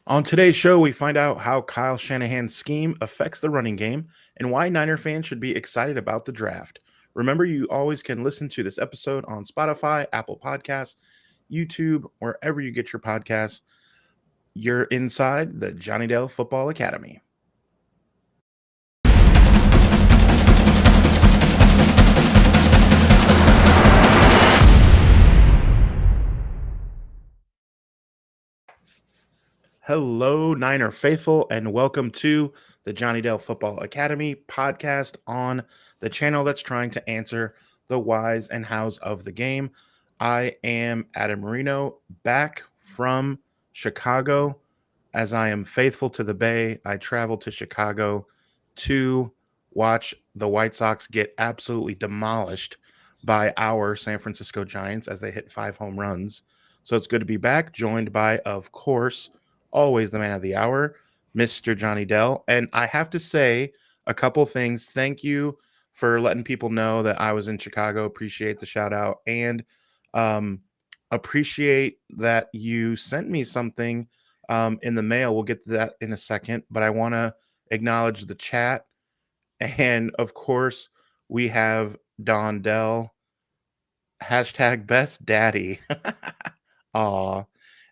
On today's show, we find out how Kyle Shanahan's scheme affects the running game and why Niner fans should be excited about the draft. Remember, you always can listen to this episode on Spotify, Apple Podcasts, YouTube, wherever you get your podcasts. You're inside the Johnny Dale Football Academy. Hello, Niner faithful, and welcome to the Johnny Dale Football Academy podcast on the channel that's trying to answer the whys and hows of the game. I am Adam Marino, back from Chicago. As I am faithful to the Bay, I traveled to Chicago to watch the White Sox get absolutely demolished by our San Francisco Giants as they hit 5 home runs. So it's good to be back, joined by, of course, always the man of the hour, Mr. Johnny Dell. And I have to say a couple things. Thank you for letting people know that I was in Chicago. Appreciate the shout out and um, appreciate that you sent me something in the mail. We'll get to that in a second, but I want to acknowledge the chat. And of course, we have Don Dell, hashtag best daddy. Aw.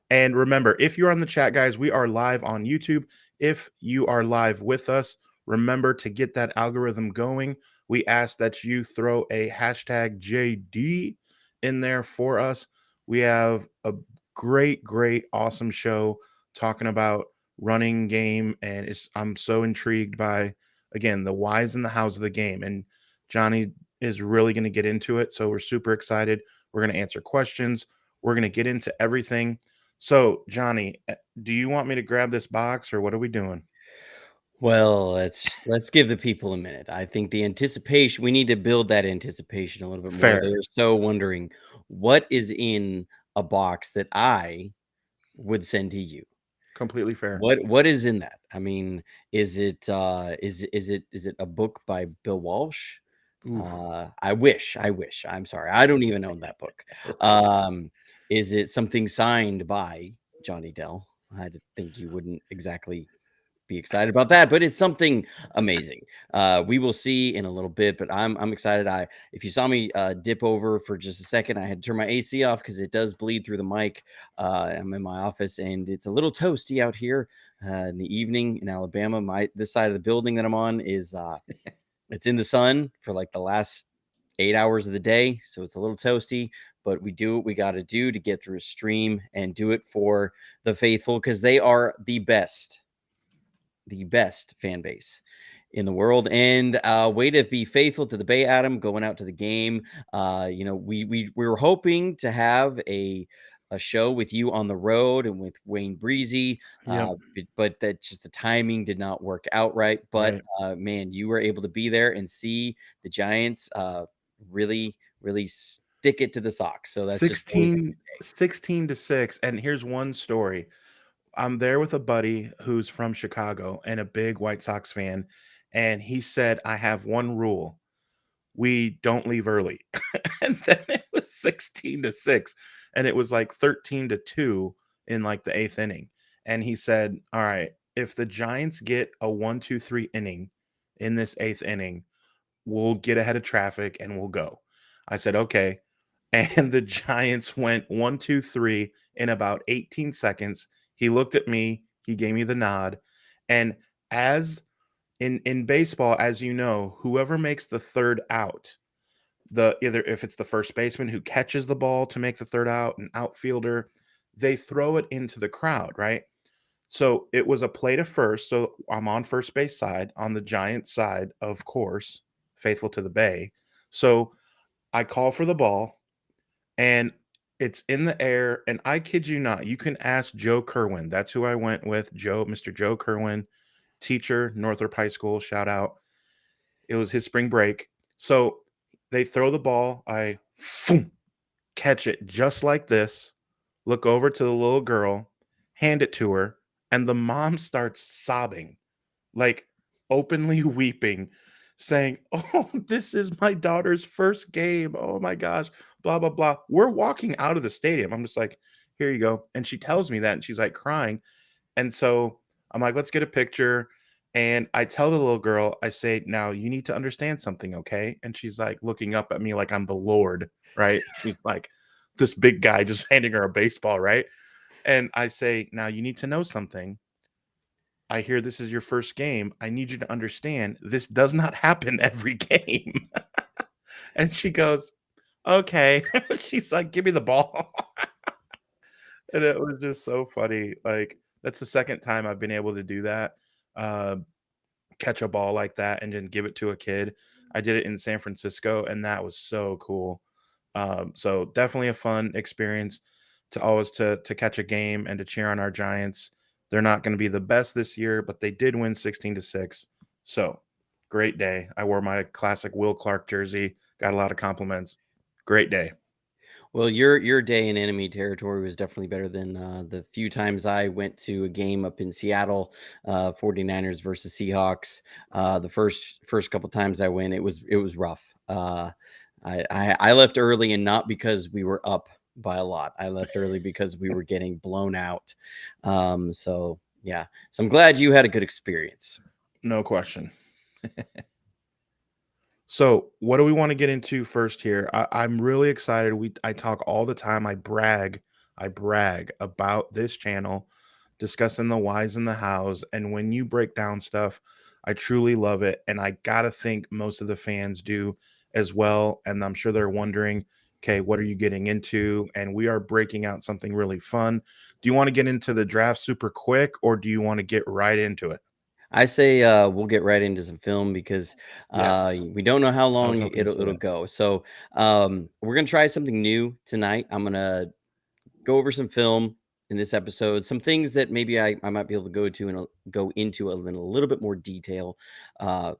And remember, if you're on the chat, guys, we are live on YouTube. If you are live with us, remember to get that algorithm going. We ask that you throw a hashtag JD in there for us. We have a great, awesome show talking about running game, and I'm so intrigued by, again, the whys and the hows of the game. And Johnny is really going to get into it, so we're super excited. We're going to answer questions. We're going to get into everything. So, Johnny, do you want me to grab this box or what are we doing? Well, let's give the people a minute. I think the anticipation, we need to build that anticipation a little bit more. Fair. They're so wondering what is in a box that I would send to you. Completely fair. What is in that? I mean, is it a book by Bill Walsh? Ooh. I wish. I'm sorry. I don't even own that book. Um, is it something signed by Johnny Dell? I think you wouldn't exactly be excited about that, but it's something amazing. We will see in a little bit, but I'm excited. If you saw me dip over for just a second, I had to turn my AC off because it does bleed through the mic. I'm in my office and it's a little toasty out here in the evening in Alabama. This side of the building that I'm on is it's in the sun for like the last 8 hours of the day, so it's a little toasty. But we do what we got to do to get through a stream and do it for the faithful because they are the best fan base in the world. And way to be faithful to the Bay, Adam, going out to the game. We were hoping to have a show with you on the road and with Wayne Breezy, Yep. but that just the timing did not work out right. But Right. man, you were able to be there and see the Giants really stick it to the Sox. So that's just always a 16, good day. 16 to 6. And here's one story. I'm there with a buddy who's from Chicago and a big White Sox fan. And he said, I have one rule. We don't leave early. And then it was 16 to 6. And it was like 13 to 2 in like the eighth inning. And he said, all right, if the Giants get a 1-2-3 inning in this eighth inning, we'll get ahead of traffic and we'll go. I said, okay. And the Giants went 1-2-3 in about 18 seconds. He looked at me, he gave me the nod. And as in baseball, as you know, whoever makes the third out, either if it's the first baseman who catches the ball to make the third out, an outfielder, they throw it into the crowd, right? So it was a play to first. So I'm on first base side, on the Giants side, of course, faithful to the Bay. So I call for the ball and it's in the air. And I kid you not, you can ask Joe Kerwin. That's who I went with, Mr. Joe Kerwin, teacher, Northrop High School, shout out. It was his spring break. So they throw the ball. I catch it just like this, look over to the little girl, hand it to her, and the mom starts sobbing, like openly weeping, saying, "Oh, this is my daughter's first game. Oh my gosh, blah, blah, blah." We're walking out of the stadium. I'm just like, "Here you go." And she tells me that, and she's like crying. And so I'm like, let's get a picture. And I tell the little girl, I say, now you need to understand something, okay? And she's like looking up at me like I'm the Lord, right? She's like this big guy just handing her a baseball, right? And I say, now you need to know something. I hear this is your first game. I need you to understand this does not happen every game. And she goes, okay. She's like, give me the ball. And it was just so funny. Like, that's the second time I've been able to do that. Uh, Catch a ball like that and then give it to a kid. I did it in San Francisco, and that was so cool. So definitely a fun experience to always to catch a game and to cheer on our Giants. They're not going to be the best this year, but they did win 16-6. So great day. I wore my classic Will Clark jersey. Got a lot of compliments. Great day. Well, your day in enemy territory was definitely better than the few times I went to a game up in Seattle, 49ers versus Seahawks. The first couple times I went, it was rough. I left early, and not because we were up by a lot. I left early because we were getting blown out. So yeah, so I'm glad you had a good experience. No question. So, what do we want to get into first here? I'm really excited. I talk all the time. I brag about this channel, discussing the whys and the hows. And when you break down stuff, I truly love it. And I gotta think most of the fans do as well. And I'm sure they're wondering, okay, what are you getting into? And we are breaking out something really fun. Do you want to get into the draft super quick, or do you want to get right into it? I say we'll get right into some film because Yes, we don't know how I was long hoping to say it'll that. go. So we're gonna try something new tonight. I'm gonna go over some film in this episode, some things that maybe I might be able to go into in a little bit more detail. Uh,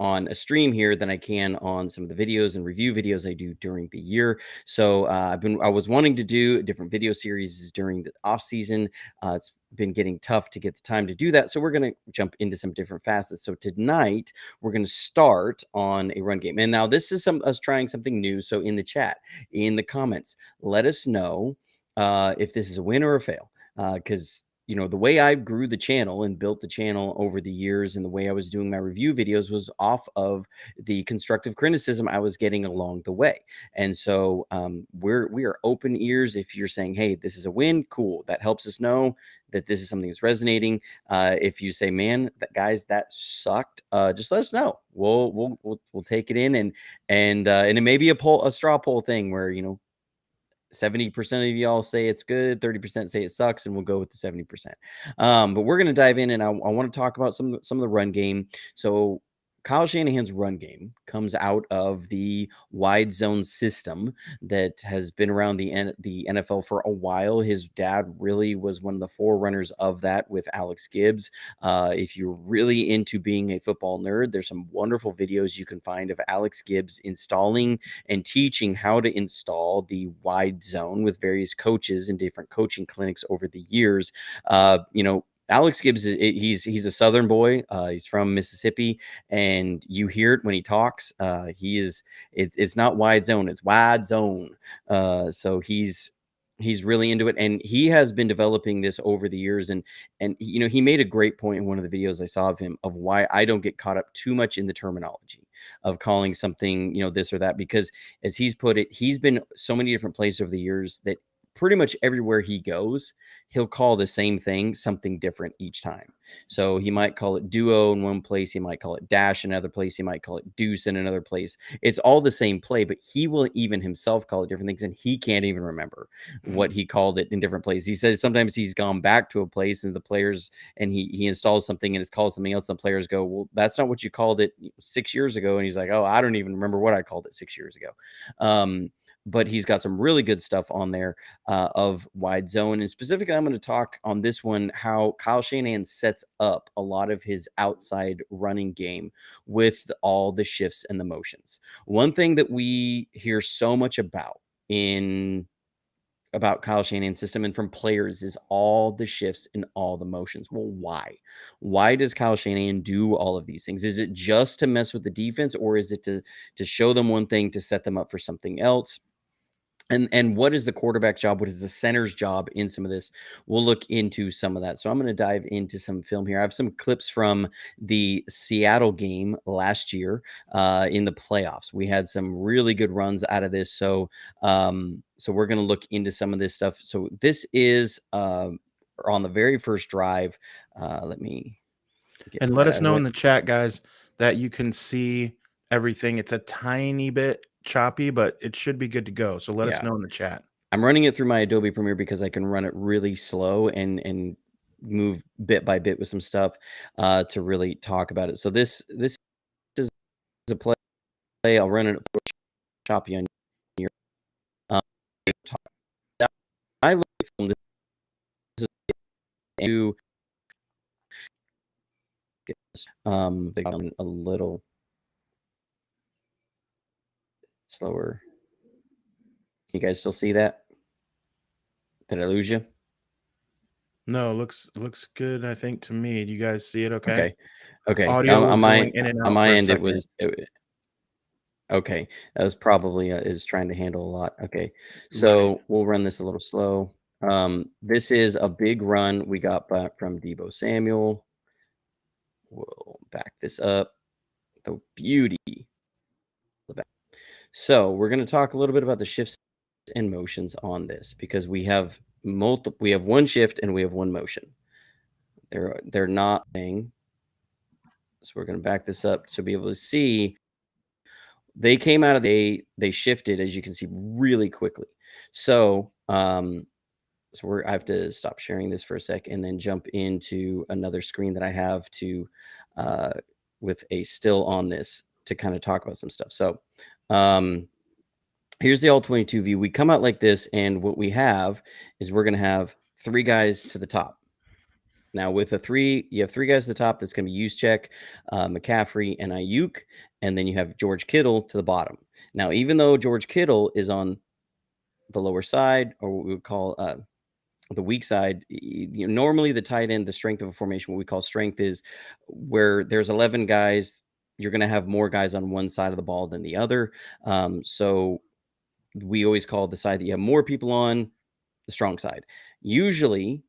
on a stream here than I can on some of the videos and review videos I do during the year. So I was wanting to do different video series during the off season. It's been getting tough to get the time to do that. So we're going to jump into some different facets. So tonight we're going to start on a run game. And now this is us trying something new. So in the chat, in the comments, let us know if this is a win or a fail. Because the way I grew the channel and built the channel over the years, and the way I was doing my review videos was off of the constructive criticism I was getting along the way. And so we are open ears. If you're saying, hey, this is a win, cool, that helps us know that this is something that's resonating. If you say, man, guys, that sucked, just let us know. We'll take it in, and it may be a straw poll thing where 70% of y'all say it's good, 30% say it sucks, and we'll go with the 70%. But we're going to dive in, and I want to talk about some of the run game. So Kyle Shanahan's run game comes out of the wide zone system that has been around the NFL for a while. His dad really was one of the forerunners of that with Alex Gibbs. If you're really into being a football nerd, there's some wonderful videos you can find of Alex Gibbs installing and teaching how to install the wide zone with various coaches in different coaching clinics over the years. Alex Gibbs, he's a Southern boy. He's from Mississippi, and you hear it when he talks. It's not wide zone, it's wide zone. So he's really into it, and he has been developing this over the years. And he made a great point in one of the videos I saw of him of why I don't get caught up too much in the terminology of calling something this or that, because as he's put it, he's been so many different places over the years that pretty much everywhere he goes, he'll call the same thing something different each time. So he might call it duo in one place, he might call it dash in another place, he might call it deuce in another place. It's all the same play, but he will even himself call it different things, and he can't even remember what he called it in different places. He says sometimes he's gone back to a place and the players, and he installs something and it's called something else, and the players go, well, that's not what you called it 6 years ago. And he's like, oh, I don't even remember what I called it 6 years ago. But he's got some really good stuff on there of wide zone. And specifically, I'm going to talk on this one how Kyle Shanahan sets up a lot of his outside running game with all the shifts and the motions. One thing that we hear so much about Kyle Shanahan's system and from players is all the shifts and all the motions. Well, why? Why does Kyle Shanahan do all of these things? Is it just to mess with the defense, or is it to show them one thing to set them up for something else? And what is the quarterback's job? What is the center's job in some of this? We'll look into some of that. So I'm going to dive into some film here. I have some clips from the Seattle game last year in the playoffs. We had some really good runs out of this. So we're going to look into some of this stuff. So this is on the very first drive. Let me get And that let us out of know the in way. the chat, guys, that you can see everything. It's a tiny bit choppy, but it should be good to go. So let us Yeah. know in the chat. I'm running it through my Adobe Premiere because I can run it really slow and move bit by bit with some stuff to really talk about it. So this is a play. I'll run it for choppy on your. Um, I look from this to a little slower. Can you guys still see that? Did I lose you? No, looks good, I think, to me. Do you guys see it okay? Okay. Audio was going in and On out my for a end, second. okay. That was probably is trying to handle a lot. Okay. So Right. we'll run this a little slow. This is a big run we got back from Deebo Samuel. We'll back this up. The beauty. So we're going to talk a little bit about the shifts and motions on this because we have we have one shift and we have one motion. They're not thing. So we're going to back this up to be able to see they came out of they shifted, as you can see, really quickly. So I have to stop sharing this for a sec and then jump into another screen that I have to with a still on this to kind of talk about some stuff. So here's the all 22 view. We come out like this, and what we have is we're going to have three guys to the top. Now, with you have three guys at the top. That's going to be Juszczyk, McCaffrey, and Ayuk. And then you have George Kittle to the bottom. Now, even though George Kittle is on the lower side, or what we would call the weak side, normally the tight end, the strength of a formation, what we call strength, is where there's 11 guys. You're going to have more guys on one side of the ball than the other. So we always call the side that you have more people on the strong side. Usually,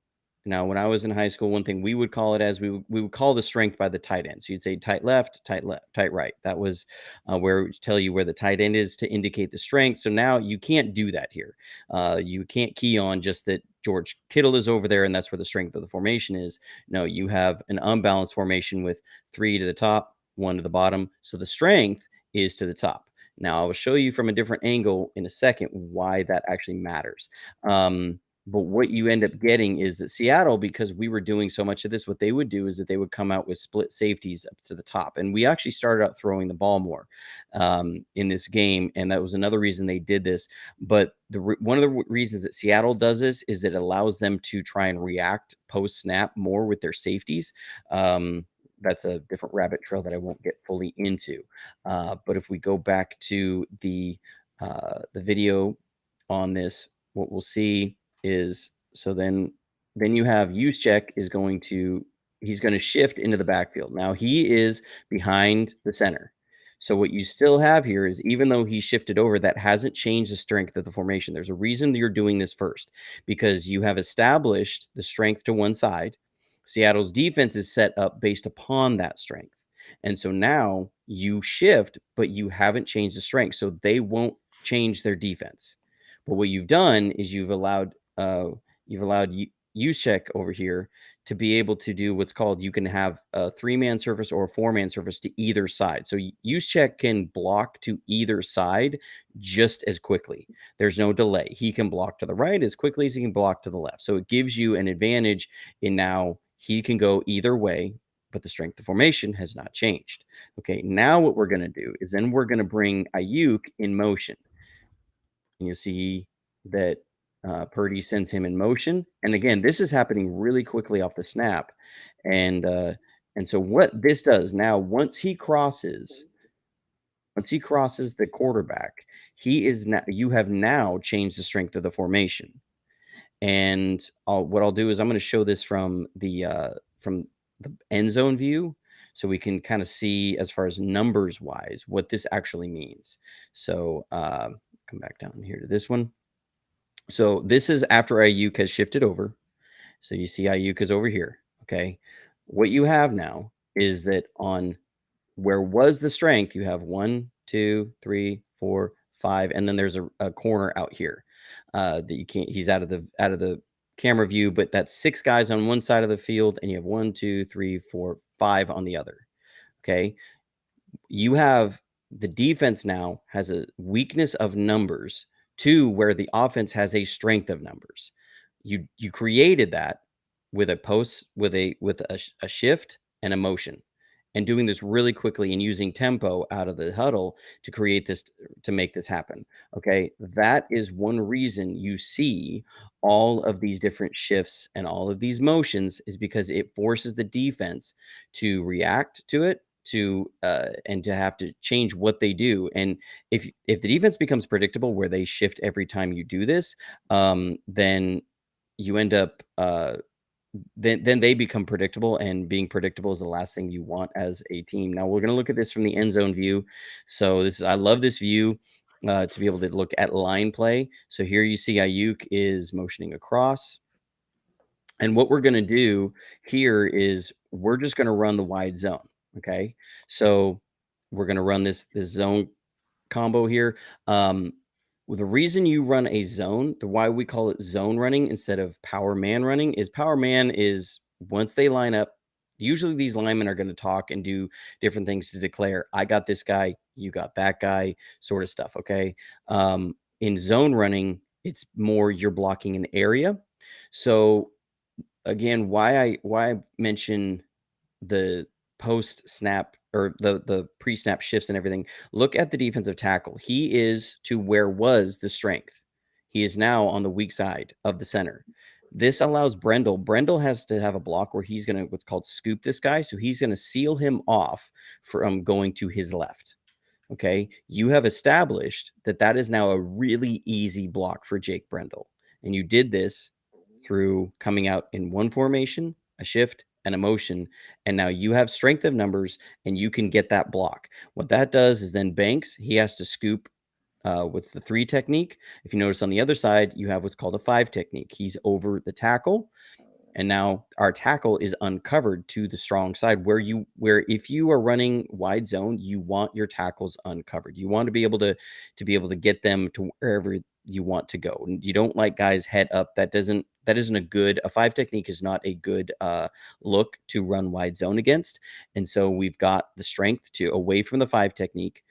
now when I was in high school, one thing we would call it as we would call the strength by the tight end. So you'd say tight left, tight right. That was where it would tell you where the tight end is to indicate the strength. So now you can't do that here. You can't key on just that George Kittle is over there and that's where the strength of the formation is. No, you have an unbalanced formation with three to the top, one to the bottom. So the strength is to the top. Now, I will show you from a different angle in a second why that actually matters. But what you end up getting is that Seattle, because we were doing so much of this, what they would do is that they would come out with split safeties up to the top. And we actually started out throwing the ball more in this game. And that was another reason they did this. But one of the reasons that Seattle does this is that it allows them to try and react post snap more with their safeties. That's a different rabbit trail that I won't get fully into. But if we go back to the video on this, what we'll see is then you have Juszczyk he's going to shift into the backfield. Now he is behind the center. So what you still have here is, even though he shifted over, that hasn't changed the strength of the formation. There's a reason you're doing this first, because you have established the strength to one side. Seattle's defense is set up based upon that strength. And so now you shift, but you haven't changed the strength. So they won't change their defense. But what you've done is you've allowed Juszczyk over here to be able to do what's called, you can have a 3-man surface or a 4-man surface to either side. So Juszczyk can block to either side just as quickly. There's no delay. He can block to the right as quickly as he can block to the left. So it gives you an advantage in now he can go either way, but the strength of formation has not changed. Okay, now what we're going to do is then we're going to bring Ayuk in motion. And you'll see that Purdy sends him in motion. And again, this is happening really quickly off the snap. And so what this does now, once he crosses the quarterback, you have now changed the strength of the formation. And what I'll do is I'm going to show this from the end zone view, so we can kind of see, as far as numbers wise, what this actually means. So come back down here to this one. So this is after Ayuk has shifted over. So you see Ayuk is over here. Okay. What you have now is that on where was the strength, you have 1, 2, 3, 4, 5, and then there's a corner out here that you can't. He's out of the camera view, but that's 6 guys on one side of the field, and you have 1, 2, 3, 4, 5 on the other. Okay, you have the defense now has a weakness of numbers to where the offense has a strength of numbers. You created that with a post with a shift and a motion, and doing this really quickly and using tempo out of the huddle to create this, to make this happen. Okay, that is one reason you see all of these different shifts and all of these motions, is because it forces the defense to react to it, to and to have to change what they do. And if the defense becomes predictable where they shift every time you do this, then you end up then they become predictable, and being predictable is the last thing you want as a team. Now we're going to look at this from the end zone view. So this is, I love this view to be able to look at line play. So here you see Ayuk is motioning across. And what we're going to do here is we're just going to run the wide zone. Okay. So we're going to run this zone combo here. Well, the reason you run a zone, the why we call it zone running instead of power man running, is power man is once they line up, usually these linemen are going to talk and do different things to declare, I got this guy, you got that guy, sort of stuff. Okay. In zone running, it's more you're blocking an area. So again, why I mention the post snap or the pre snap shifts and everything. Look at the defensive tackle. He is to where was the strength. He is now on the weak side of the center. This allows Brendel. Brendel has to have a block where he's going to what's called scoop this guy. So he's going to seal him off from going to his left. Okay. You have established that that is now a really easy block for Jake Brendel. And you did this through coming out in one formation, a shift, and a motion. And now you have strength of numbers and you can get that block. What that does is then Banks, he has to scoop what's the 3 technique. If you notice on the other side, you have what's called a 5 technique. He's over the tackle. And now our tackle is uncovered to the strong side where if you are running wide zone, you want your tackles uncovered. You want to be able to get them to wherever you want to go. And you don't like guys head up. That isn't a 5 technique is not a good look to run wide zone against. And so we've got the strength to away from the 5 technique.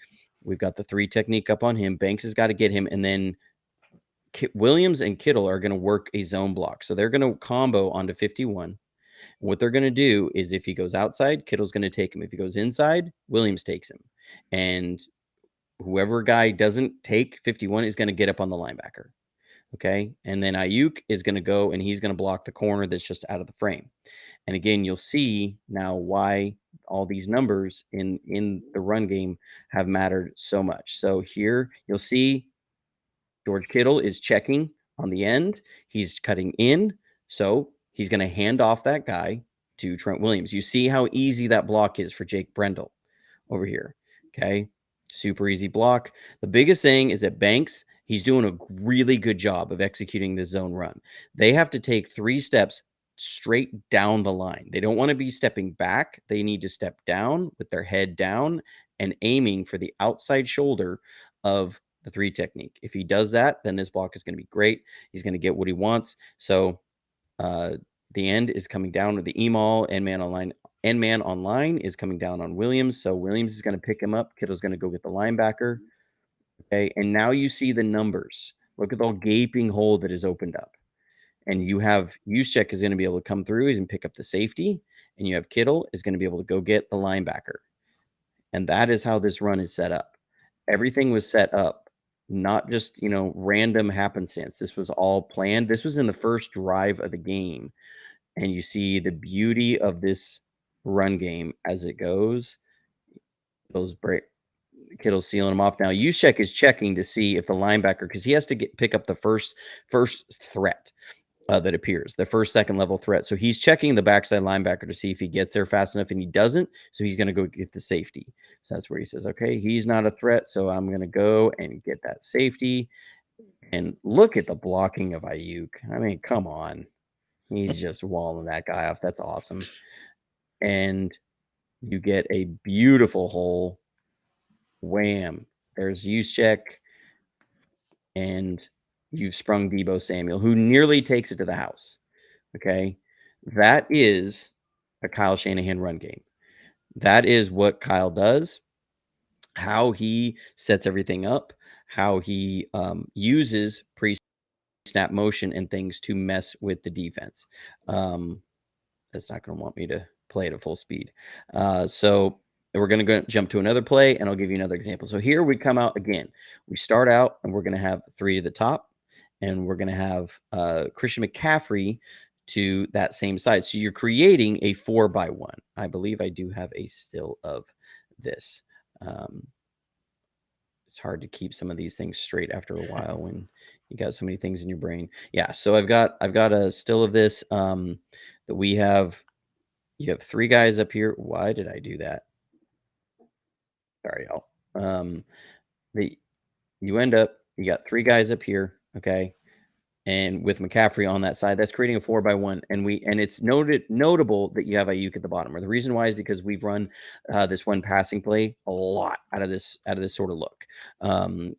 We've got the 3 technique up on him. Banks has got to get him, and then Williams and Kittle are going to work a zone block. So they're going to combo onto 51. What they're going to do is if he goes outside, Kittle's going to take him. If he goes inside, Williams takes him. And whoever guy doesn't take 51 is going to get up on the linebacker. Okay. And then Ayuk is going to go and he's going to block the corner that's just out of the frame. And again, you'll see now why all these numbers in the run game have mattered so much. So here you'll see George Kittle is checking on the end. He's cutting in. So he's going to hand off that guy to Trent Williams. You see how easy that block is for Jake Brendel over here. Okay. Super easy block. The biggest thing is that Banks, he's doing a really good job of executing the zone run. They have to take 3 steps straight down the line. They don't want to be stepping back. They need to step down with their head down and aiming for the outside shoulder of the 3 technique. If he does that, then this block is going to be great. He's going to get what he wants. So the end is coming down with the Emal and man online is coming down on Williams. So Williams is going to pick him up. Kittle's going to go get the linebacker. Okay. And now you see the numbers. Look at the gaping hole that is opened up. And you have Juszczyk is going to be able to come through. He's going to pick up the safety. And you have Kittle is going to be able to go get the linebacker. And that is how this run is set up. Everything was set up, not just, random happenstance. This was all planned. This was in the first drive of the game. And you see the beauty of this run game as it goes. Kittle sealing him off. Now, Juszczyk is checking to see if the linebacker, because he has to pick up the first threat that appears, the first, second level threat. So he's checking the backside linebacker to see if he gets there fast enough, and he doesn't. So he's going to go get the safety. So that's where he says, okay, he's not a threat. So I'm going to go and get that safety. And look at the blocking of Ayuk. I mean, come on. He's just walling that guy off. That's awesome. And you get a beautiful hole. Wham. There's Juszczyk. And you've sprung Deebo Samuel, who nearly takes it to the house. Okay. That is a Kyle Shanahan run game. That is what Kyle does, how he sets everything up, how he uses pre-snap motion and things to mess with the defense. That's not going to want me to play it at full speed. So we're going to go jump to another play, and I'll give you another example. So here we come out again. We start out, and we're going to have 3 to the top, and we're going to have Christian McCaffrey to that same side. So you're creating a 4-by-1. I believe I do have a still of this. It's hard to keep some of these things straight after a while when you got so many things in your brain. Yeah, so I've got a still of this that we have. You have 3 guys up here. Why did I do that? Sorry, y'all. You end up, you got 3 guys up here, okay? And with McCaffrey on that side, that's creating a 4-by-1. And it's notable that you have Ayuk at the bottom. Or the reason why is because we've run this one passing play a lot out of this sort of look.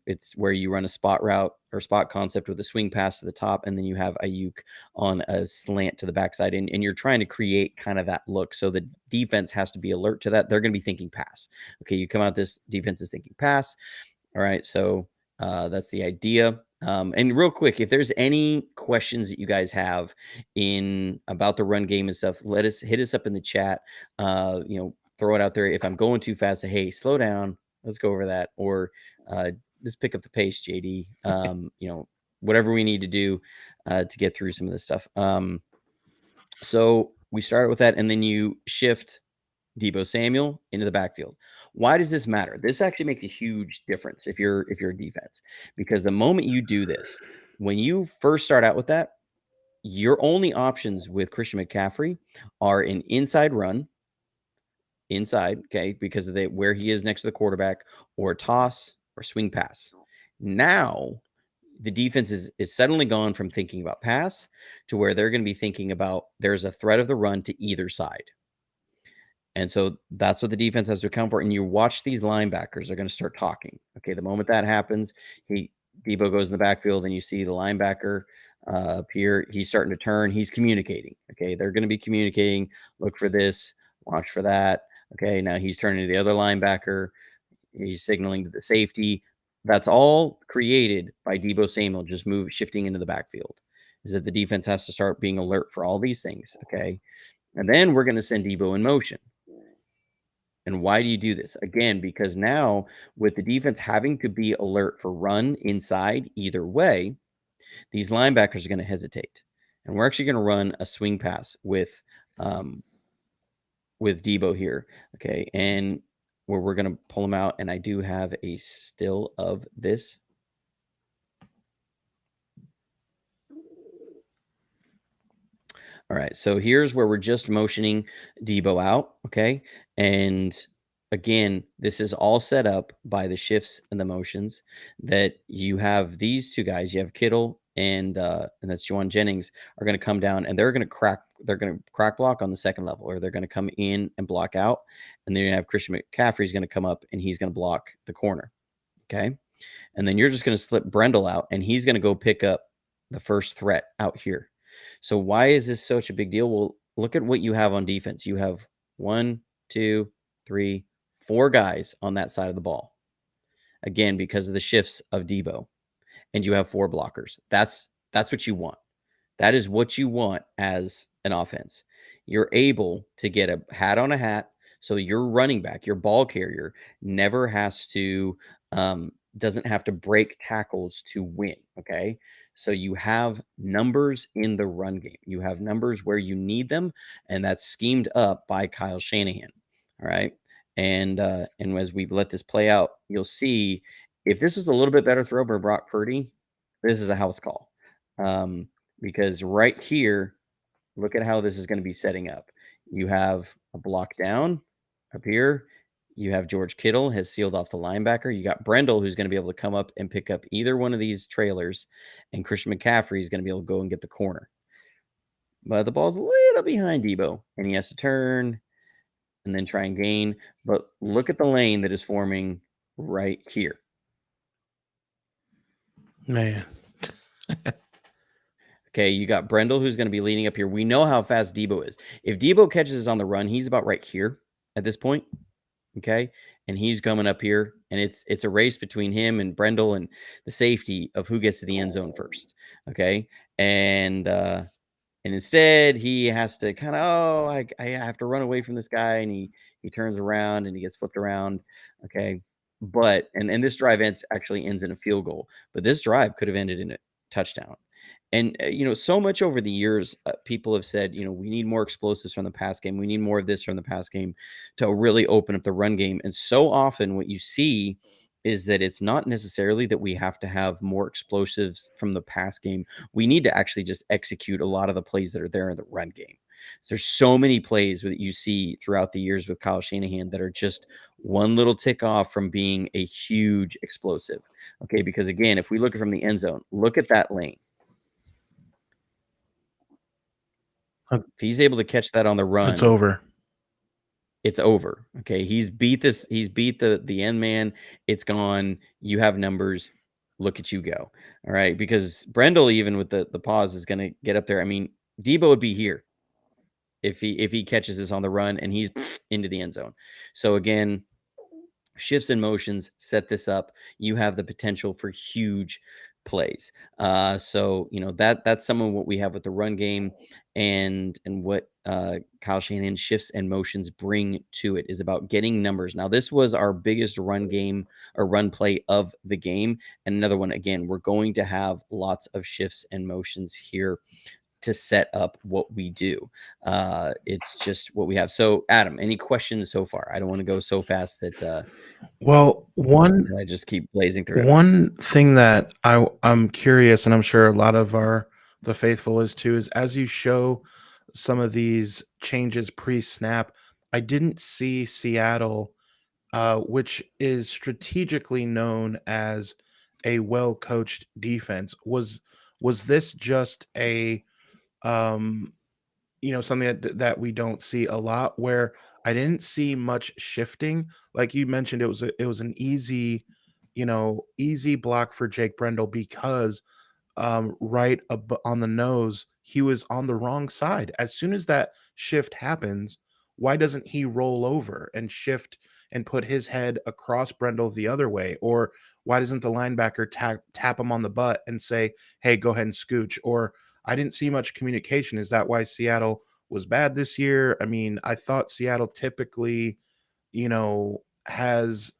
It's where you run a spot route or spot concept with a swing pass to the top, and then you have Ayuk on a slant to the backside, and you're trying to create kind of that look. So the defense has to be alert to that. They're going to be thinking pass. Okay, you come out, this defense is thinking pass. All right, so that's the idea. And real quick, if there's any questions that you guys have about the run game and stuff, hit us up in the chat. Throw it out there. If I'm going too fast, say, hey, slow down. Let's go over that. Or let's pick up the pace, JD. Whatever we need to do to get through some of this stuff. So we start with that, and then you shift Deebo Samuel into the backfield. Why does this matter? This actually makes a huge difference if you're a defense, because the moment you do this, when you first start out with that, your only options with Christian McCaffrey are an inside run, okay, because of where he is next to the quarterback, or toss or swing pass. Now the defense is suddenly gone from thinking about pass to where they're going to be thinking about there's a threat of the run to either side. And so that's what the defense has to account for. And you watch these linebackers are going to start talking. Okay, the moment that happens, Deebo goes in the backfield, and you see the linebacker up here. He's starting to turn. He's communicating. Okay, they're going to be communicating. Look for this. Watch for that. Okay, now he's turning to the other linebacker. He's signaling to the safety. That's all created by Deebo Samuel just shifting into the backfield. Is that the defense has to start being alert for all these things. Okay, and then we're going to send Deebo in motion. And why do you do this? Again, because now with the defense having to be alert for run inside either way, these linebackers are going to hesitate. And we're actually going to run a swing pass with Deebo here. Okay. And where we're going to pull him out. And I do have a still of this. All right, so here's where we're just motioning Deebo out, okay? And again, this is all set up by the shifts and the motions that you have. These 2 guys, you have Kittle and that's Juwan Jennings, are going to come down, and they're going to crack block on the second level, or they're going to come in and block out. And then you have Christian McCaffrey's going to come up, and he's going to block the corner, okay? And then you're just going to slip Brendel out, and he's going to go pick up the first threat out here. So why is this such a big deal? Well, look at what you have on defense. You have 1, 2, 3, 4 guys on that side of the ball. Again, because of the shifts of Deebo. And you have 4 blockers. That's what you want. That is what you want as an offense. You're able to get a hat on a hat. So your running back, your ball carrier, never has to doesn't have to break tackles to win. Okay. So you have numbers in the run game. You have numbers where you need them, and that's schemed up by Kyle Shanahan. All right. And as we let this play out, you'll see if this is a little bit better throw by Brock Purdy, this is a house call. Because right here, look at how this is going to be setting up. You have a block down up here. You have George Kittle has sealed off the linebacker. You got Brendel, who's going to be able to come up and pick up either one of these trailers, and Christian McCaffrey is going to be able to go and get the corner. But the ball's a little behind Debo, and he has to turn and then try and gain. But look at the lane that is forming right here. Man. Okay, you got Brendel, who's going to be leading up here. We know how fast Debo is. If Debo catches us on the run, he's about right here at this point. Okay, and he's coming up here, and it's a race between him and Brendel and the safety of who gets to the end zone first. Okay, and instead he has to kind of I have to run away from this guy, and he turns around and he gets flipped around. Okay, but and this drive actually ends in a field goal, but this drive could have ended in a touchdown. And, so much over the years, people have said, we need more explosives from the pass game. We need more of this from the pass game to really open up the run game. And so often what you see is that it's not necessarily that we have to have more explosives from the pass game. We need to actually just execute a lot of the plays that are there in the run game. There's so many plays that you see throughout the years with Kyle Shanahan that are just one little tick off from being a huge explosive. Okay, because again, if we look from the end zone, look at that lane. If he's able to catch that on the run, It's over. It's over. Okay. He's beat the end man. It's gone. You have numbers. Look at you go. All right. Because Brendel, even with the pause, is going to get up there. I mean, Debo would be here if he catches this on the run and he's into the end zone. So again, shifts and motions set this up. You have the potential for huge plays. So that's some of what we have with the run game, and what Kyle Shanahan shifts and motions bring to it is about getting numbers. Now, this was our biggest run game or run play of the game, and another one. Again, we're going to have lots of shifts and motions here to set up what we do. It's just what we have. So, Adam, any questions so far? I don't want to go so fast that Well, I just keep blazing through it. one thing that I'm curious, and I'm sure a lot of the faithful is too, is as you show some of these changes pre-snap, I didn't see Seattle, which is strategically known as a well-coached defense. Was this just a something that we don't see a lot, where I didn't see much shifting? Like you mentioned, it was an easy block for Jake Brendel because on the nose, he was on the wrong side. As soon as that shift happens, why doesn't he roll over and shift and put his head across Brendel the other way? Or why doesn't the linebacker tap him on the butt and say, "Hey, go ahead and scooch"? Or I didn't see much communication. Is that why Seattle was bad this year? I mean, I thought Seattle typically, has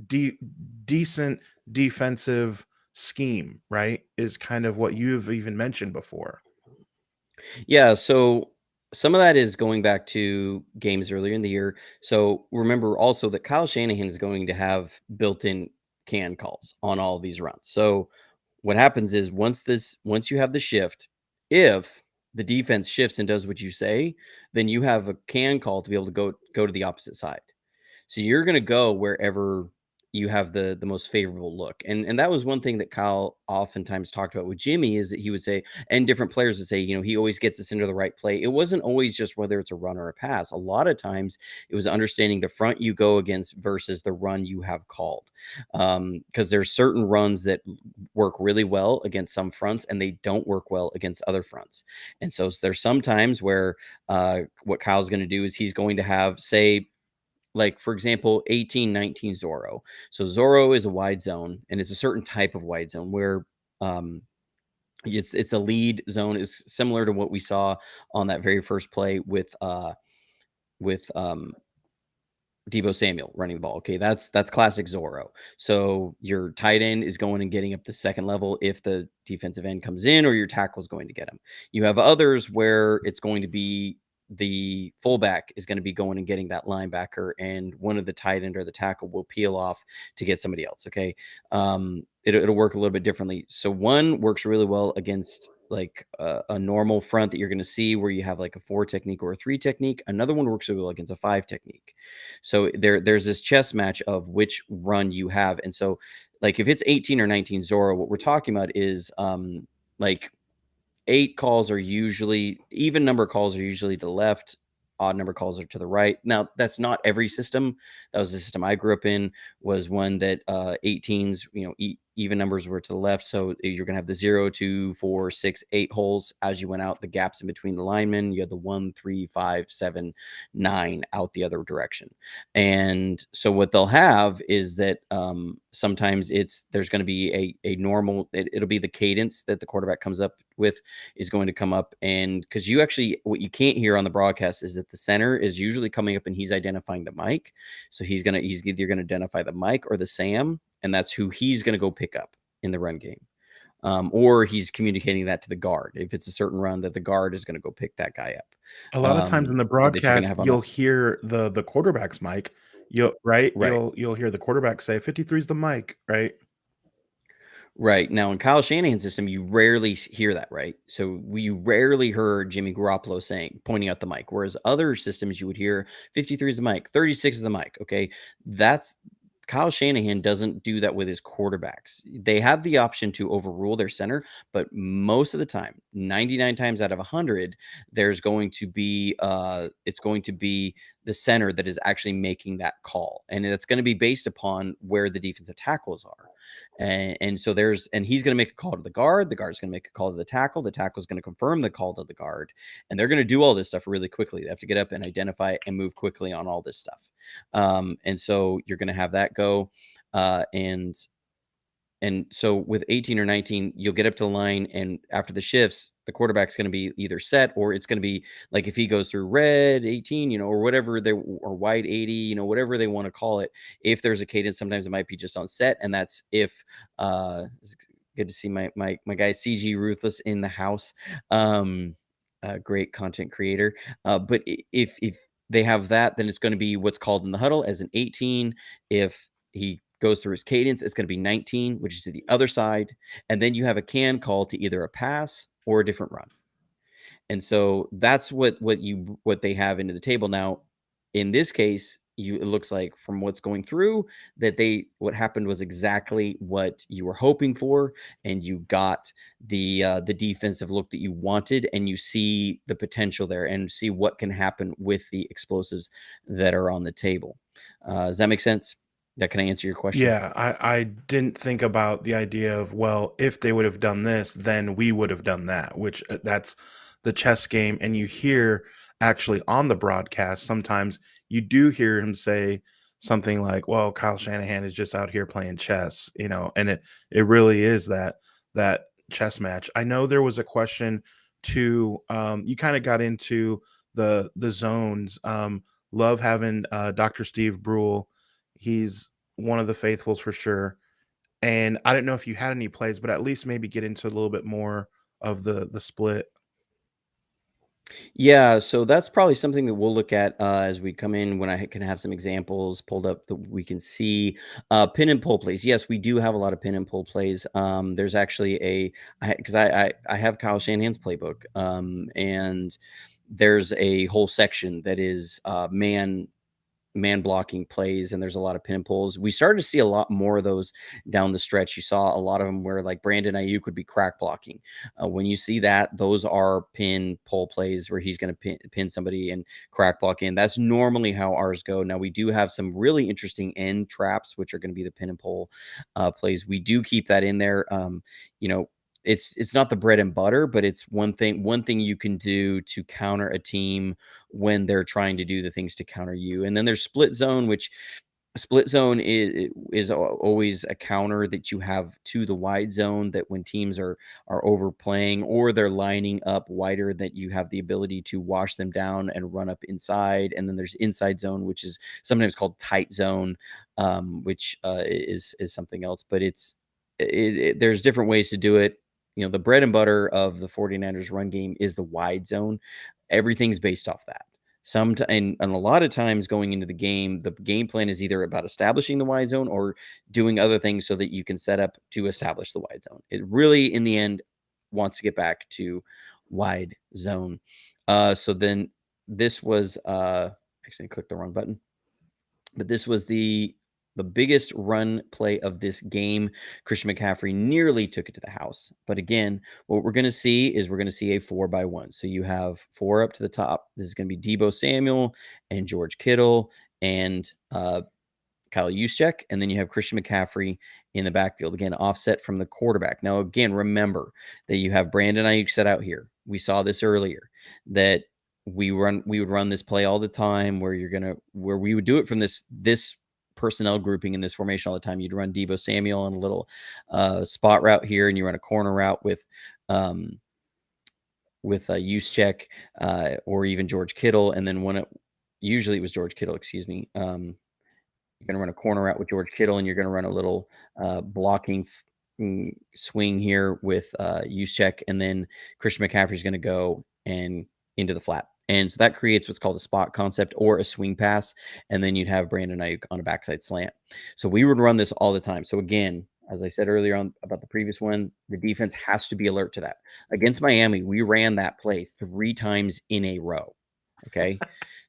de- decent defensive scheme, right? Is kind of what you've even mentioned before. Yeah, so some of that is going back to games earlier in the year. So remember also that Kyle Shanahan is going to have built-in can calls on all of these runs. So what happens is once you have the shift, if the defense shifts and does what you say, then you have a can call to be able to go to the opposite side. So you're going to go wherever you have the most favorable look. And that was one thing that Kyle oftentimes talked about with Jimmy, is that he would say, and different players would say, he always gets us into the right play. It wasn't always just whether it's a run or a pass. A lot of times it was understanding the front you go against versus the run you have called. Because there's certain runs that work really well against some fronts and they don't work well against other fronts. And so there's some times where what Kyle's going to do is he's going to have, say, like, for example, 18-19 Zorro. So Zorro is a wide zone, and it's a certain type of wide zone where it's a lead zone, is similar to what we saw on that very first play with Debo Samuel running the ball. Okay, that's classic Zorro. So your tight end is going and getting up the second level if the defensive end comes in, or your tackle is going to get him. You have others where it's going to be the fullback is going to be going and getting that linebacker, and one of the tight end or the tackle will peel off to get somebody else. Okay, it'll work a little bit differently. So one works really well against like a normal front that you're going to see where you have like a 4 technique or a 3 technique. Another one works really well against a 5 technique. So there's this chess match of which run you have. And so like if it's 18 or 19 Zora, what we're talking about is like 8 calls are usually, even number calls are usually to the left, odd number calls are to the right. Now, that's not every system. That was the system I grew up in, was one that 18s, even numbers were to the left. So you're going to have the 0, 2, 4, 6, 8 holes as you went out, the gaps in between the linemen. You had the 1, 3, 5, 7, 9 out the other direction. And so what they'll have is that sometimes there's going to be a normal, it'll be the cadence that the quarterback comes up with is going to come up. And because what you can't hear on the broadcast is that the center is usually coming up and he's identifying the mic. So he's either going to identify the mic or the Sam, and that's who he's going to go pick up in the run game. Or he's communicating that to the guard. If it's a certain run, that the guard is going to go pick that guy up. A lot of times in the That you're going to broadcast, have on you'll that. hear the quarterback's mic. Right. You'll hear the quarterback say 53 is the mic, right? Right. Now, in Kyle Shanahan's system, you rarely hear that, right? So you rarely heard Jimmy Garoppolo pointing out the mic, whereas other systems you would hear 53 is the mic, 36 is the mic. Okay. Kyle Shanahan doesn't do that with his quarterbacks. They have the option to overrule their center, but most of the time, 99 times out of 100, it's going to be the center that is actually making that call. And it's going to be based upon where the defensive tackles are. And so he's going to make a call to the guard's going to make a call to the tackle is going to confirm the call to the guard, and they're going to do all this stuff really quickly. They have to get up and identify and move quickly on all this stuff. And so you're going to have that go. And so with 18 or 19, you'll get up to the line, and after the shifts, the quarterback's going to be either set, or it's going to be like if he goes through red 18, or whatever or white 80, whatever they want to call it. If there's a cadence, sometimes it might be just on set, and that's if it's good to see my guy CG Ruthless in the house. Great content creator. But if they have that, then it's going to be what's called in the huddle as an 18. If he goes through his cadence, it's going to be 19, which is to the other side. And then you have a can call to either a pass or a different run. And so that's what they have into the table. Now, in this case, it looks like from what's going through that what happened was exactly what you were hoping for, and you got the defensive look that you wanted, and you see the potential there and see what can happen with the explosives that are on the table. Does that make sense? Can I answer your question? Yeah, I didn't think about the idea of, well, if they would have done this, then we would have done that, which that's the chess game. And you hear actually on the broadcast, sometimes you do hear him say something like, well, Kyle Shanahan is just out here playing chess, and it really is that chess match. I know there was a question to you kind of got into the zones. Love having Dr. Steve Brule. He's one of the faithfuls for sure. And I didn't know if you had any plays, but at least maybe get into a little bit more of the split. Yeah, so that's probably something that we'll look at as we come in when I can have some examples pulled up that we can see. Pin and pull plays. Yes, we do have a lot of pin and pull plays. There's actually because I have Kyle Shanahan's playbook, and there's a whole section that is man blocking plays, and there's a lot of pin and pulls. We started to see a lot more of those down the stretch. You saw a lot of them where like Brandon Ayuk would be crack blocking. When you see that, those are pin pull plays where he's going to pin somebody and crack block in. That's normally how ours go. Now we do have some really interesting end traps, which are going to be the pin and pull plays. We do keep that in there. It's not the bread and butter, but it's one thing you can do to counter a team when they're trying to do the things to counter you. And then there's split zone, which split zone is always a counter that you have to the wide zone, that when teams are overplaying or they're lining up wider, that you have the ability to wash them down and run up inside. And then there's inside zone, which is sometimes called tight zone, which is something else, but there's different ways to do it. The bread and butter of the 49ers run game is the wide zone. Everything's based off that. And a lot of times going into the game plan is either about establishing the wide zone or doing other things so that you can set up to establish the wide zone. It really, in the end, wants to get back to wide zone. So then this was actually I clicked the wrong button, but this was the biggest run play of this game. Christian McCaffrey nearly took it to the house. But again, what we're going to see is we're going to see a 4-by-1. So you have 4 up to the top. This is going to be Deebo Samuel and George Kittle and Kyle Juszczyk, and then you have Christian McCaffrey in the backfield. Again, offset from the quarterback. Now, again, remember that you have Brandon Ayuk set out here. We saw this earlier, that we would run this play all the time where we would do it from this personnel grouping in this formation all the time. You'd run Deebo Samuel on a little spot route here, and you run a corner route with Juszczyk or even George Kittle, and then usually it was George Kittle, excuse me. You're going to run a corner route with George Kittle, and you're going to run a little blocking swing here with Juszczyk, and then Christian McCaffrey is going to go and into the flat. And so that creates what's called a spot concept or a swing pass, and then you'd have Brandon Ayuk on a backside slant. So we would run this all the time. So again, as I said earlier on about the previous one, the defense has to be alert to that. Against Miami, we ran that play 3 times in a row. Okay.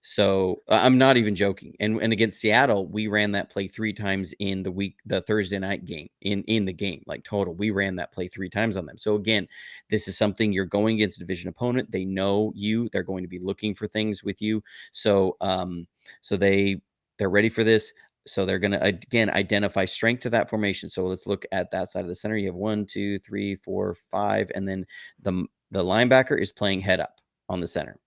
So I'm not even joking. And against Seattle, we ran that play 3 times in the Thursday night game in the game, like total. We ran that play 3 times on them. So again, this is something you're going against a division opponent. They know you. They're going to be looking for things with you. So they're ready for this. So they're going to, again, identify strength to that formation. So let's look at that side of the center. You have 1, 2, 3, 4, 5, and then the linebacker is playing head up on the center.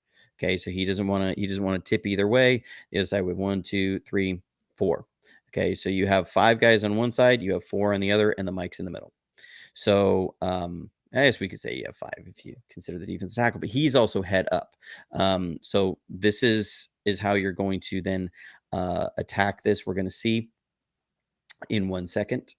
Okay, so he doesn't want to tip either way. The other side with 1, 2, 3, 4. Okay, so you have 5 guys on one side, you have 4 on the other, and the Mike's in the middle. So I guess we could say you have 5 if you consider the defensive tackle, but he's also head up. So this is how you're going to then attack this. We're going to see in 1 second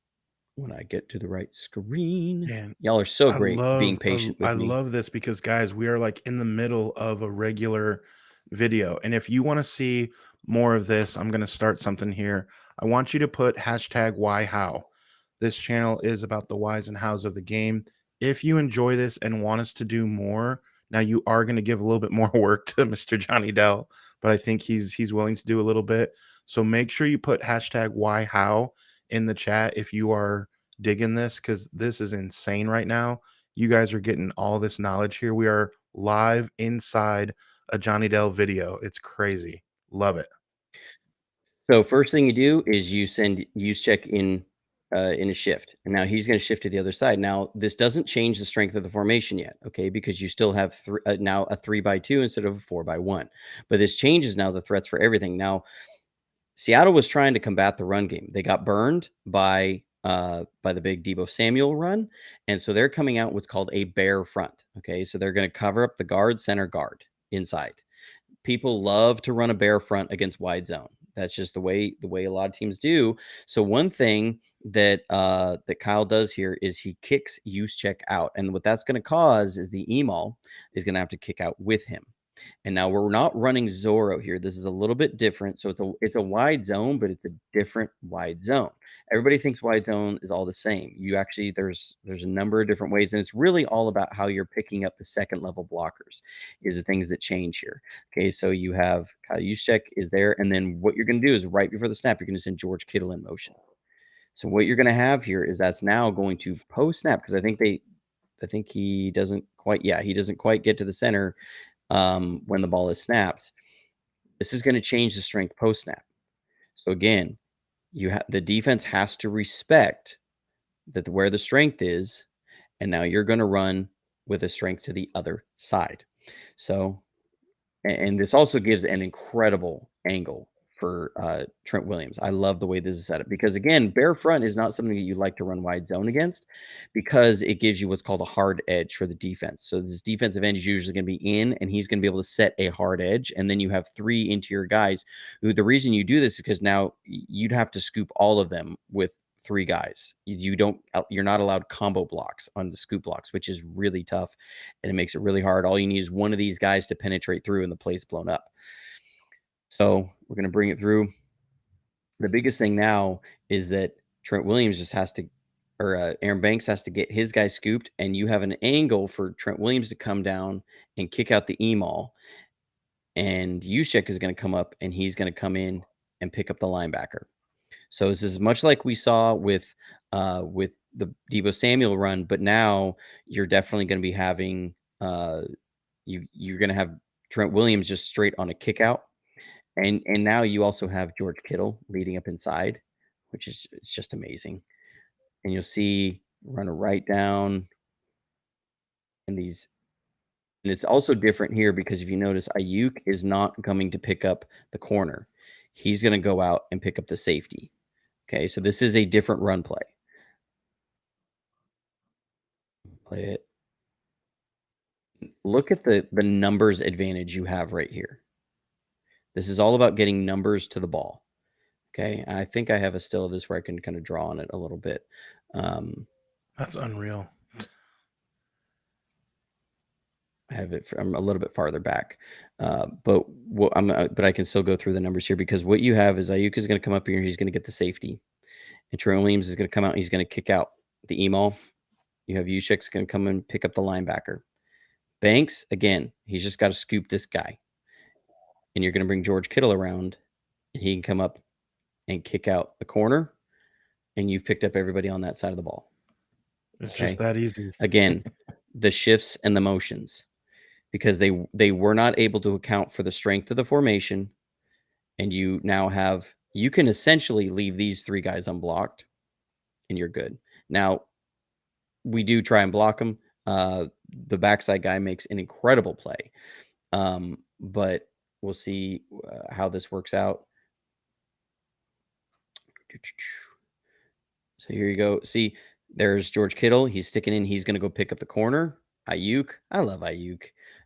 when I get to the right screen. Man, y'all are so great being patient with me. I love this because, guys, we are like in the middle of a regular video. And if you want to see more of this, I'm going to start something here. I want you to put hashtag why how. This channel is about the whys and hows of the game. If you enjoy this and want us to do more, now you are going to give a little bit more work to Mr. Johnny Dell, but I think he's willing to do a little bit. So make sure you put hashtag why how in the chat if you are digging this, because this is insane right now. You guys are getting all this knowledge here. We are live inside a Johnny Dell video. It's crazy. Love it. So first thing you do is you send Juszczyk in a shift, and now he's going to shift to the other side. Now this doesn't change the strength of the formation yet, okay? Because you still have now a 3-by-2 instead of a 4-by-1. But this changes now the threats for everything. Now Seattle was trying to combat the run game. They got burned by the big Deebo Samuel run, and so they're coming out what's called a bear front. Okay, so they're going to cover up the guard, center guard inside. People love to run a bear front against wide zone. That's just the way a lot of teams do. So one thing that Kyle does here is he kicks Juszczyk out, and what that's going to cause is the Emal is going to have to kick out with him. And now we're not running Zorro here. This is a little bit different. So it's a wide zone, but it's a different wide zone. Everybody thinks wide zone is all the same. You actually there's a number of different ways, and it's really all about how you're picking up the second level blockers is the things that change here. Okay, so you have Kyle Juszczyk is there, and then what you're going to do is right before the snap, you're going to send George Kittle in motion. So what you're going to have here is that's now going to post snap because I think he doesn't quite get to the center when the ball is snapped. This is going to change the strength post snap. So again, the defense has to respect that where the strength is, and now you're going to run with a strength to the other side. So, and this also gives an incredible angle for Trent Williams. I love the way this is set up because again, bear front is not something that you like to run wide zone against because it gives you what's called a hard edge for the defense. So this defensive end is usually going to be in, and he's going to be able to set a hard edge. And then you have 3 interior guys who the reason you do this is because now you'd have to scoop all of them with 3 guys. You're not allowed combo blocks on the scoop blocks, which is really tough and it makes it really hard. All you need is one of these guys to penetrate through and the play's blown up. So we're going to bring it through. The biggest thing now is that Trent Williams just has to Aaron Banks has to get his guy scooped, and you have an angle for Trent Williams to come down and kick out the emaul. And Juszczyk is going to come up, and he's going to come in and pick up the linebacker. So this is much like we saw with the Deebo Samuel run, but now you're definitely going to be having you're going to have Trent Williams just straight on a kick out, and now you also have George Kittle leading up inside, which is it's just amazing. And you'll see run a right down, and it's also different here because if you notice, Ayuk is not coming to pick up the corner; he's going to go out and pick up the safety. Okay, so this is a different run play. Play it. Look at the numbers advantage you have right here. This is all about getting numbers to the ball. Okay, I think I have a still of this where I can kind of draw on it a little bit. That's unreal. I have it from a little bit farther back, but I can still go through the numbers here because what you have is Ayuk is going to come up here. He's going to get the safety, and Trent Williams is going to come out. And he's going to kick out the email. You have Juszczyk's going to come and pick up the linebacker. Banks, again, he's just got to scoop this guy. And you're going to bring George Kittle around, and he can come up and kick out the corner, and you've picked up everybody on that side of the ball. It's just that easy. Again, the shifts and the motions, because they were not able to account for the strength of the formation, and you now have you can essentially leave these three guys unblocked, and you're good. Now, we do try and block them. The backside guy makes an incredible play, but we'll see how this works out. So here you go. See, there's George Kittle. He's sticking in. He's going to go pick up the corner. Ayuk. I love Ayuk.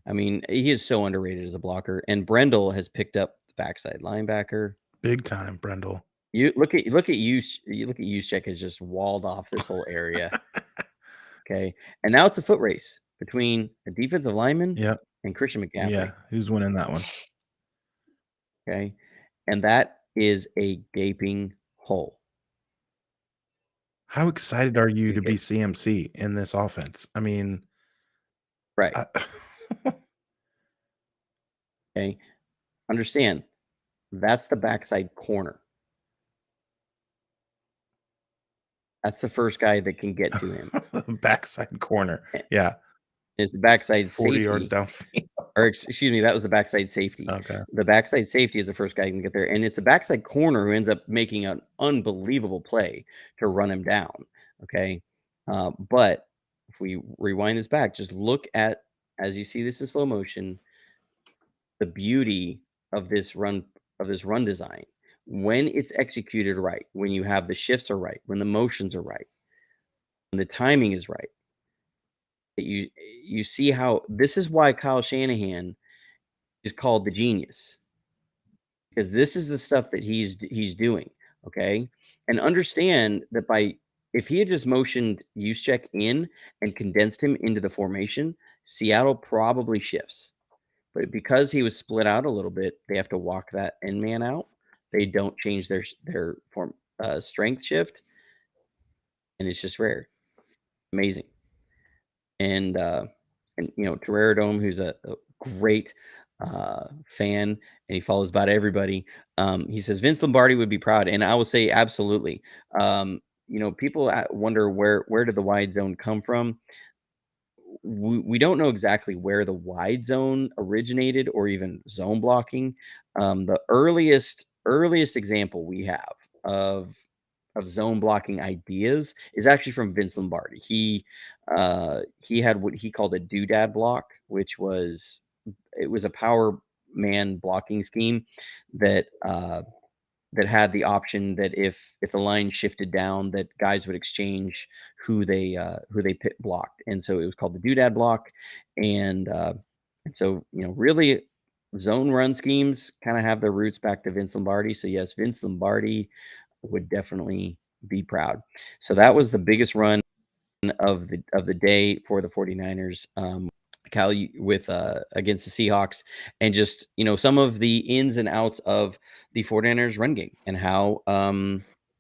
I mean, he is so underrated as a blocker. And Brendel has picked up the backside linebacker. Big time, Brendel. You look at Juszczyk has just walled off this whole area. Okay. And now it's a foot race between a defensive lineman and Christian McCaffrey. Yeah, who's winning that one? Okay. And that is a gaping hole. How excited are you to be CMC in this offense? I mean, right. Okay. Understand, that's the backside corner. That's the first guy that can get to him. Backside corner. Yeah. It's the backside 40 safety. yards downfield. Or excuse me, that was the backside safety. Okay. The backside safety is the first guy who can get there. And it's the backside corner who ends up making an unbelievable play to run him down. Okay. But if we rewind this back, just look at, as you see this in slow motion, the beauty of this run design. When it's executed right, when you have the shifts are right, when the motions are right, when the timing is right, you see how this is why Kyle Shanahan is called the genius, because this is the stuff that he's doing. Okay, and understand that if he had just motioned Juszczyk in and condensed him into the formation, Seattle probably shifts. But because he was split out a little bit, they have to walk that end man out. They don't change their form strength shift, and it's just rare, amazing. And Terrera Dome, who's a great fan, and he follows about everybody. He says Vince Lombardi would be proud, and I will say absolutely. People wonder where did the wide zone come from. We don't know exactly where the wide zone originated or even zone blocking. The earliest example we have of zone blocking ideas is actually from Vince Lombardi. He had what he called a doodad block, which was a power man blocking scheme that had the option that if the line shifted down, that guys would exchange who they pit blocked, and so it was called the doodad block, and so really zone run schemes kind of have their roots back to Vince Lombardi. So yes, Vince Lombardi would definitely be proud. So that was the biggest run of the day for the 49ers. Kyle, with against the Seahawks, and just some of the ins and outs of the 49ers run game and how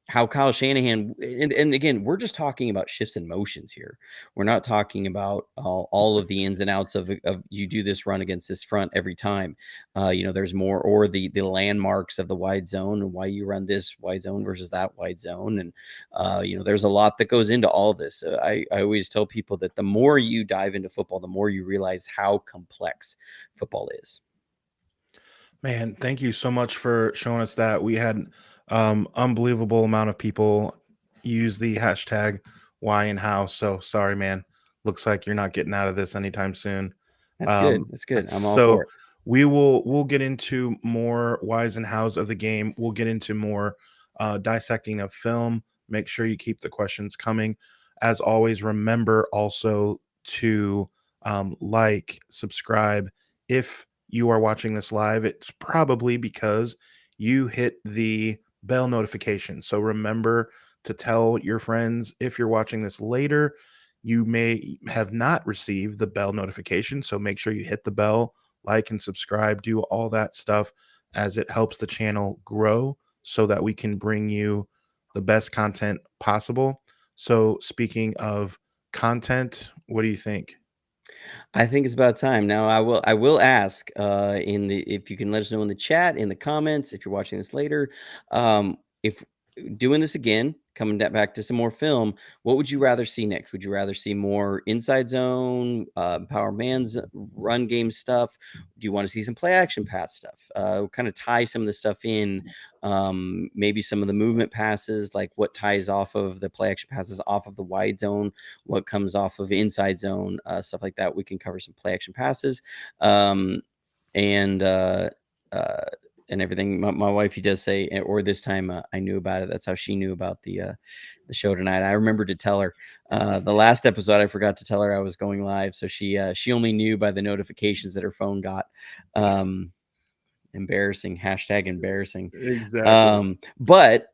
how Kyle Shanahan, and again, we're just talking about shifts in motions here. We're not talking about all of the ins and outs of you do this run against this front every time. There's more, or the landmarks of the wide zone and why you run this wide zone versus that wide zone. And, there's a lot that goes into all this. I always tell people that the more you dive into football, the more you realize how complex football is. Man, thank you so much for showing us that. We had unbelievable amount of people use the hashtag why and how. So sorry, man. Looks like you're not getting out of this anytime soon. That's good. Um, That's good. I'm all for so it. we'll get into more whys and hows of the game. We'll get into more dissecting of film. Make sure you keep the questions coming. As always, remember also to like, subscribe. If you are watching this live, it's probably because you hit the bell notification. So remember to tell your friends. If you're watching this later, you may have not received the bell notification. So make sure you hit the bell, like and subscribe, do all that stuff, as it helps the channel grow so that we can bring you the best content possible. So speaking of content, what do you think? I think it's about time. Now I will ask in the if you can let us know in the chat, in the comments, if you're watching this later, if doing this again, coming back to some more film, what would you rather see next? Would you rather see more inside zone, power man's run game stuff? Do you want to see some play action pass stuff? Kind of tie some of the stuff in, maybe some of the movement passes, like what ties off of the play action passes off of the wide zone, what comes off of inside zone, stuff like that. We can cover some play action passes, and uh, and everything. My wife, he does say, or this time I knew about it. That's how she knew about the show tonight. I remembered to tell her the last episode. I forgot to tell her I was going live, so she only knew by the notifications that her phone got. Embarrassing. Hashtag embarrassing. Exactly. But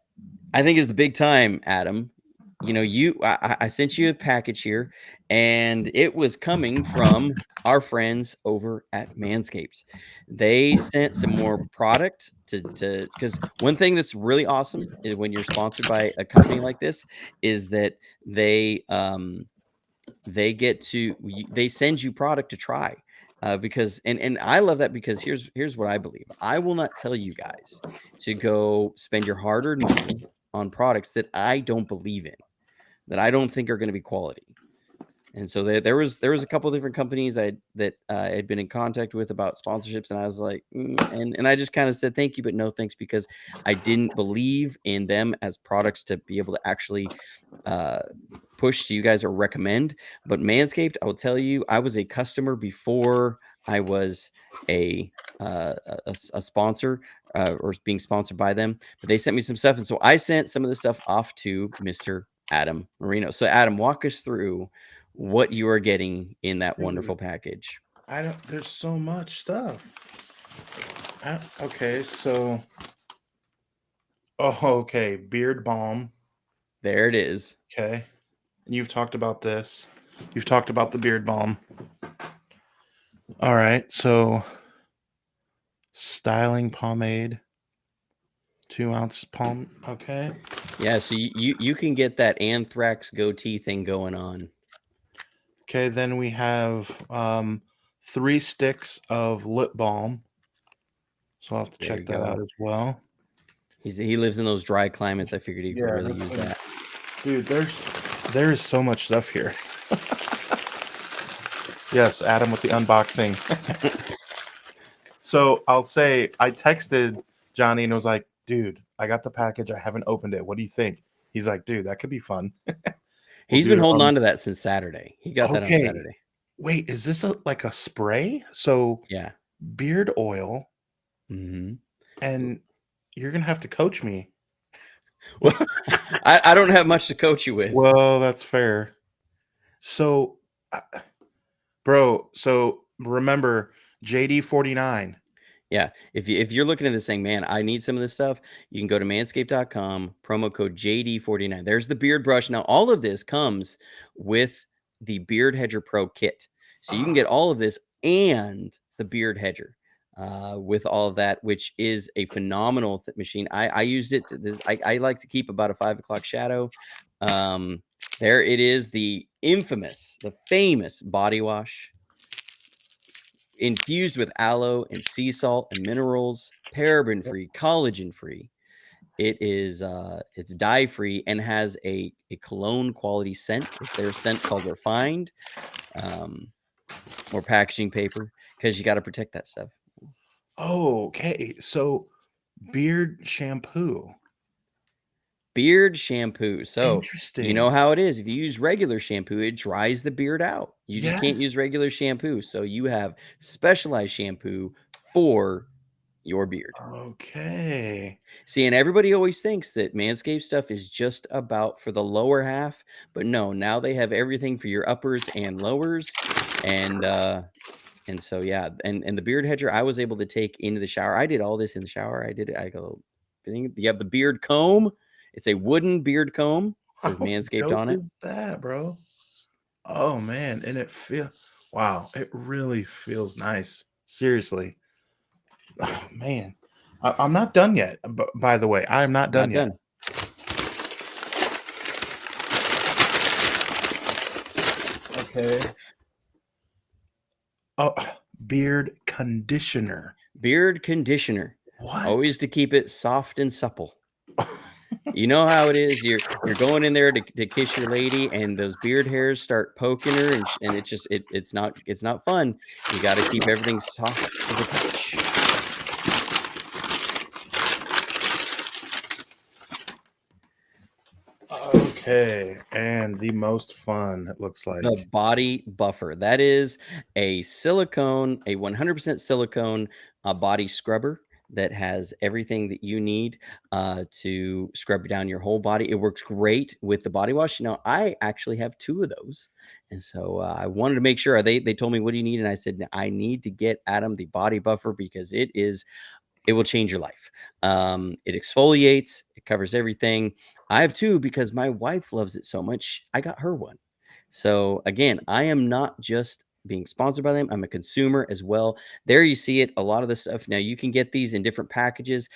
I think it's the big time, Adam. I sent you a package here, and it was coming from our friends over at Manscaped. They sent some more product to because one thing that's really awesome is when you're sponsored by a company like this is that they get to they send you product to try. Because and I love that, because here's what I believe. I will not tell you guys to go spend your hard-earned money on products that I don't believe in, that I don't think are going to be quality. And so there was a couple of different companies I had been in contact with about sponsorships, and I was like, and I just kind of said thank you, but no thanks, because I didn't believe in them as products to be able to actually push to you guys or recommend. But Manscaped, I will tell you, I was a customer before I was a sponsor, or being sponsored by them. But they sent me some stuff, and so I sent some of the stuff off to Mr. Adam Marino. So Adam, walk us through what you are getting in that wonderful package. I don't. There's so much stuff. Okay, so. Oh, okay. Beard balm. There it is. Okay, and you've talked about this. You've talked about the beard balm. All right, so styling pomade, 2-ounce palm. Okay. Yeah, so you can get that anthrax goatee thing going on. Okay, then we have 3 sticks of lip balm. So I'll have to check that out as well. He lives in those dry climates. I figured he could really use that. Dude, there is so much stuff here. Yes, Adam with the unboxing. So I'll say I texted Johnny and was like, dude, I got the package. I haven't opened it. What do you think? He's like, dude, that could be fun. He's been holding on to that since Saturday. He got that on Saturday. Wait, is this like a spray? So yeah, beard oil. Mm-hmm. And you're gonna have to coach me. Well, I don't have much to coach you with. Well, that's fair. So, bro, so remember JD49. Yeah, if you're looking at this saying, man, I need some of this stuff, you can go to manscaped.com, promo code JD49. There's the beard brush. Now, all of this comes with the Beard Hedger Pro kit. So you can get all of this and the Beard Hedger. with all of that, which is a phenomenal machine. I used it. I like to keep about a 5 o'clock shadow. There it is, the infamous, the famous body wash, infused with aloe and sea salt and minerals, paraben free, collagen free. It is it's dye free and has a cologne quality scent. It's their scent called Refined. More packaging paper because you got to protect that stuff. Okay, so beard shampoo. Beard shampoo. So you know Interesting. how it is. If you use regular shampoo, it dries the beard out. You just can't Yes. use regular shampoo. So you have specialized shampoo for your beard. Okay. See, and everybody always thinks that Manscaped stuff is just about for the lower half, but no, now they have everything for your uppers and lowers. And so yeah, and the beard hedger I was able to take into the shower. I did all this in the shower. I go, you have the beard comb. It's a wooden beard comb. It says How Manscaped dope on it. is that, bro? Oh man, and wow, it really feels nice. Seriously. Oh man. I'm not done yet. By the way, I am not done Not yet. done. Okay. Oh, beard conditioner. Beard conditioner. What? Always to keep it soft and supple. You know how it is. You're going in there to kiss your lady, and those beard hairs start poking her, and it's just it's not fun. You got to keep everything soft to the touch. Okay, and the most fun, it looks The like. body buffer. That is a silicone, a 100% silicone body scrubber that has everything that you need to scrub down your whole body. It works great with the body wash. You know, I actually have 2 of those. And so I wanted to make sure they told me, what do you need? And I said, I need to get Adam the body buffer because it will change your life. It exfoliates, it covers everything. I have 2 because my wife loves it so much. I got her one. So again, I am not just being sponsored by them. I'm a consumer as well. There you see it. A lot of the stuff. Now you can get these in different packages.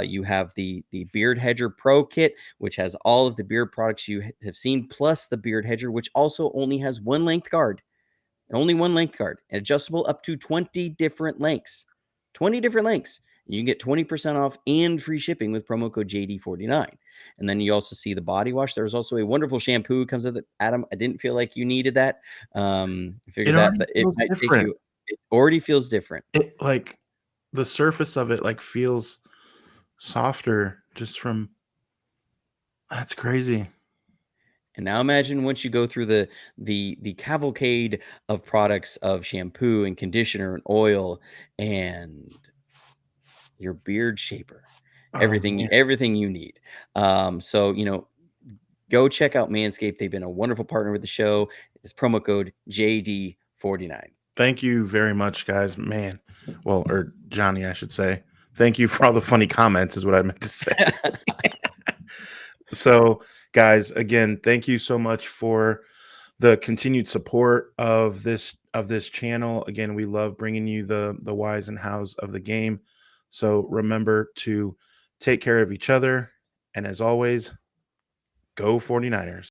You have the Beard Hedger Pro kit, which has all of the beard products you have seen, plus the Beard Hedger, which also only has one length guard. Only one length guard, adjustable up to 20 different lengths. 20 different lengths. You can get 20% off and free shipping with promo code JD49. And then you also see the body wash. There's also a wonderful shampoo comes with it. Adam, I didn't feel like you needed that. I It figured that already it feels might take different. you. It already feels different. It like the surface of it like feels softer just from that's crazy. And now imagine once you go through the cavalcade of products of shampoo and conditioner and oil and your beard shaper, Oh man. everything you need. So go check out Manscaped. They've been a wonderful partner with the show. It's promo code JD49. Thank you very much, guys. Man. Well, or Johnny, I should say. Thank you for all the funny comments, is what I meant to say. So, guys, again, thank you so much for the continued support of this channel. Again, we love bringing you the whys and hows of the game. So remember to take care of each other, and as always, go 49ers.